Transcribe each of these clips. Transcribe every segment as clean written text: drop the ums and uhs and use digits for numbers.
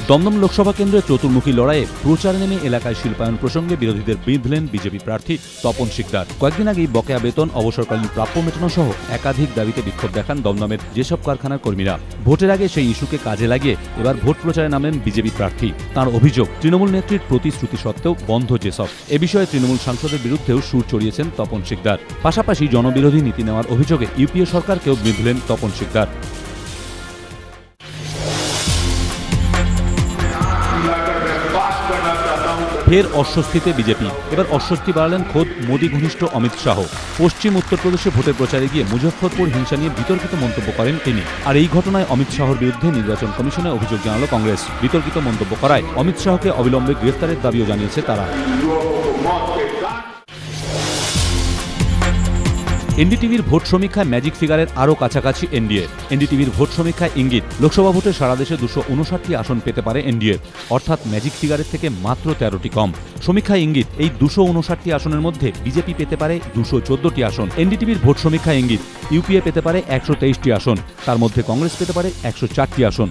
দমদম লোকসভা কেন্দ্রে চতুর্মুখী লড়াইয়ে প্রচার নেমে এলাকায় শিল্পায়ন প্রসঙ্গে বিরোধীদের বিঁধলেন বিজেপি প্রার্থী তপন শিকদার। কয়েকদিন আগেই বকেয়া বেতন, অবসরকালীন প্রাপ্য মেটানো সহ একাধিক দাবিতে বিক্ষোভ দেখান দমদমের যেসব কারখানার কর্মীরা। ভোটের আগে সেই ইস্যুকে কাজে লাগিয়ে এবার ভোট প্রচারে নামলেন বিজেপি প্রার্থী। তাঁর অভিযোগ, তৃণমূল নেত্রীর প্রতিশ্রুতি সত্ত্বেও বন্ধ যেসব। এ বিষয়ে তৃণমূল সাংসদের বিরুদ্ধেও সুর চড়িয়েছেন তপন শিকদার। পাশাপাশি জনবিরোধী নীতি নেওয়ার অভিযোগে ইউপিএ সরকারকেও বিঁধলেন তপন শিকদার। ফের অস্বস্তিতে বিজেপি। এবার অস্বস্তি বাড়ালেন খোদ মোদী ঘনিষ্ঠ অমিত শাহ। পশ্চিম উত্তরপ্রদেশে ভোটের প্রচারে গিয়ে মুজফ্ফরপুর হিংসা নিয়ে বিতর্কিত মন্তব্য করেন তিনি। আর এই ঘটনায় অমিত শাহর বিরুদ্ধে নির্বাচন কমিশনে অভিযোগ জানালো কংগ্রেস। বিতর্কিত মন্তব্য করায় অমিত শাহকে অবিলম্বে গ্রেফতারের দাবিও জানিয়েছে তারা। এনডিটিভির ভোট সমীক্ষায় ম্যাজিক ফিগারের আরও কাছাকাছি এনডিএ। এনডিটিভির ভোট সমীক্ষায় ইঙ্গিত, লোকসভা ভোটে সারা দেশে 259টি আসন পেতে পারে এনডিএ, অর্থাৎ ম্যাজিক ফিগারের থেকে মাত্র 13টি কম। সমীক্ষায় ইঙ্গিত, এই 259টি আসনের মধ্যে বিজেপি পেতে পারে 214টি আসন। এনডিটিভির ভোট সমীক্ষায় ইঙ্গিত, ইউপিএ পেতে পারে 123টি আসন, তার মধ্যে কংগ্রেস পেতে পারে 104টি আসন।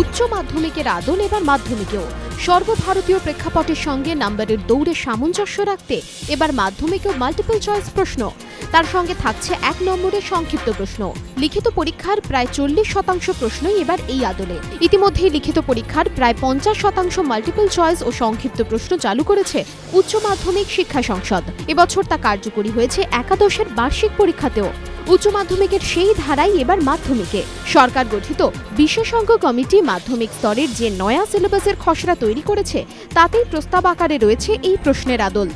উচ্চ মাধ্যমিকের আদল এবার মাধ্যমিকেও। সর্বভারতীয় প্রেক্ষাপটের সঙ্গে নম্বরের দৌড়ে সামঞ্জস্য রাখতে এবার মাধ্যমিকেও মাল্টিপল চয়েস প্রশ্ন। তার সঙ্গে থাকছে 1 নম্বরের সংক্ষিপ্ত প্রশ্ন। লিখিত পরীক্ষার প্রায় 40% প্রশ্নই এবার এই আদলে। ইতিমধ্যেই লিখিত পরীক্ষার প্রায় 50% মাল্টিপল চয়েস ও সংক্ষিপ্ত প্রশ্ন চালু করেছে উচ্চ মাধ্যমিক শিক্ষা সংসদ। এবছর তা কার্যকরী হয়েছে একাদশের বার্ষিক পরীক্ষাতেও। উচ্চ মাধ্যমিকের সেই ধারাই এবার মাধ্যমিকে। সরকার গঠিত বিশেষজ্ঞ কমিটি মাধ্যমিক স্তরের যে নয়া সিলেবাসের খসড়া তৈরি করেছে তাতেই প্রস্তাব আকারে রয়েছে এই প্রশ্নের আদল।